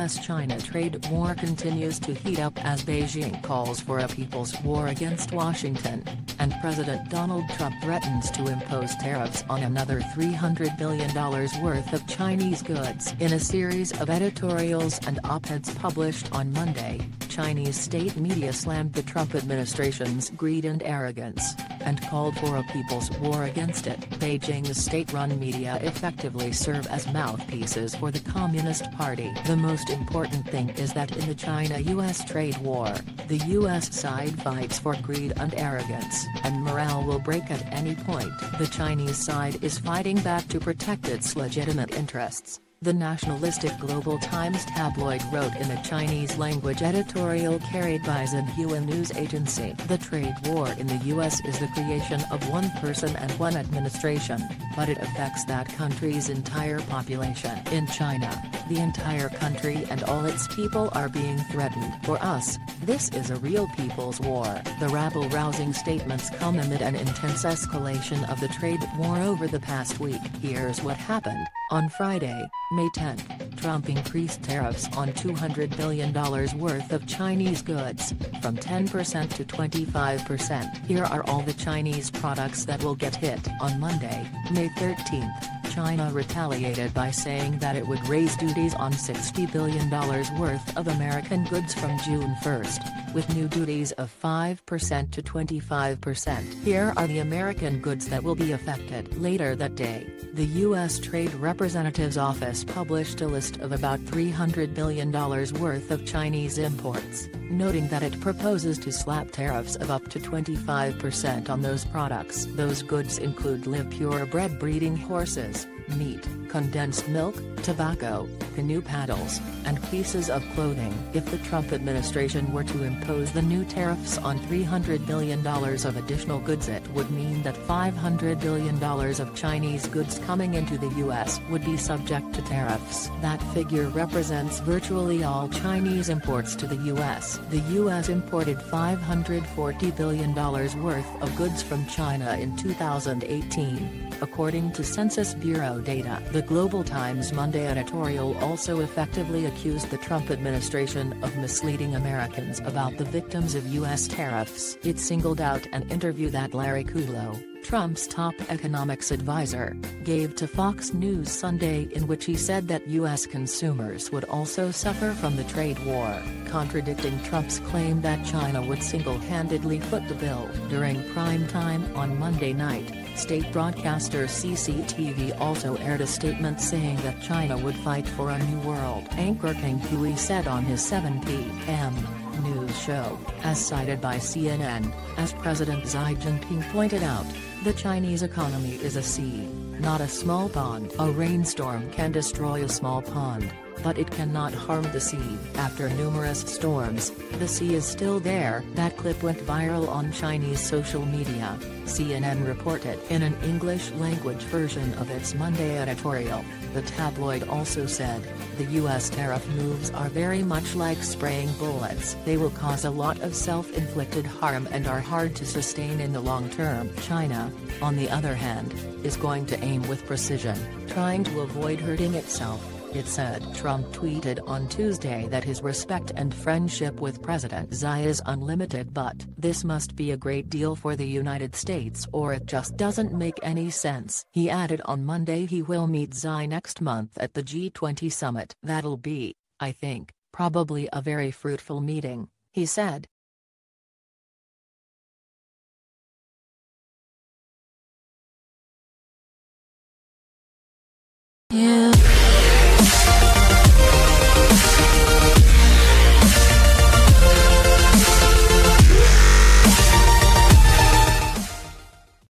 U.S.-China trade war continues to heat up as Beijing calls for a people's war against Washington, and President Donald Trump threatens to impose tariffs on another $300 billion worth of Chinese goods. In a series of editorials and op-eds published on Monday, Chinese state media slammed the Trump administration's greed and arrogance, and called for a people's war against it. Beijing's state-run media effectively serve as mouthpieces for the Communist Party. The most important thing is that in the China-US trade war, the US side fights for greed and arrogance, and morale will break at any point. The Chinese side is fighting back to protect its legitimate interests, the nationalistic Global Times tabloid wrote in a Chinese-language editorial carried by Xinhua news agency. The trade war in the U.S. is the creation of one person and one administration, but it affects that country's entire population. In China, the entire country and all its people are being threatened. For us, this is a real people's war. The rabble-rousing statements come amid an intense escalation of the trade war over the past week. Here's what happened. On Friday, May 10, Trump increased tariffs on $200 billion worth of Chinese goods, from 10% to 25%. Here are all the Chinese products that will get hit. On Monday, May 13, China retaliated by saying that it would raise duties on $60 billion worth of American goods from June 1, with new duties of 5% to 25%. Here are the American goods that will be affected. Later that day, the U.S. Trade Representative's office published a list of about $300 billion worth of Chinese imports, noting that it proposes to slap tariffs of up to 25% on those products. Those goods include live purebred breeding horses, meat, condensed milk, tobacco, canoe paddles, and pieces of clothing. If the Trump administration were to impose the new tariffs on $300 billion of additional goods, it would mean that $500 billion of Chinese goods coming into the U.S. would be subject to tariffs. That figure represents virtually all Chinese imports to the U.S. The U.S. imported $540 billion worth of goods from China in 2018, according to Census Bureau data. The Global Times Monday editorial also effectively accused the Trump administration of misleading Americans about the victims of U.S. tariffs. It singled out an interview that Larry Kudlow, Trump's top economics advisor, gave to Fox News Sunday, in which he said that U.S. consumers would also suffer from the trade war, contradicting Trump's claim that China would single-handedly foot the bill. During prime time on Monday night, state broadcaster CCTV also aired a statement saying that China would fight for a new world. Anchor King Hui said on his 7 p.m. news show, as cited by CNN, as President Xi Jinping pointed out, the Chinese economy is a sea, not a small pond. A rainstorm can destroy a small pond, but it cannot harm the sea. After numerous storms, the sea is still there. That clip went viral on Chinese social media, CNN reported. In an English-language version of its Monday editorial, the tabloid also said, the U.S. tariff moves are very much like spraying bullets. They will cause a lot of self-inflicted harm and are hard to sustain in the long term. China, on the other hand, is going to aim with precision, trying to avoid hurting itself, it said. Trump tweeted on Tuesday that his respect and friendship with President Xi is unlimited, but this must be a great deal for the United States or it just doesn't make any sense. He added on Monday he will meet Xi next month at the G20 summit. That'll be, I think, probably a very fruitful meeting, he said.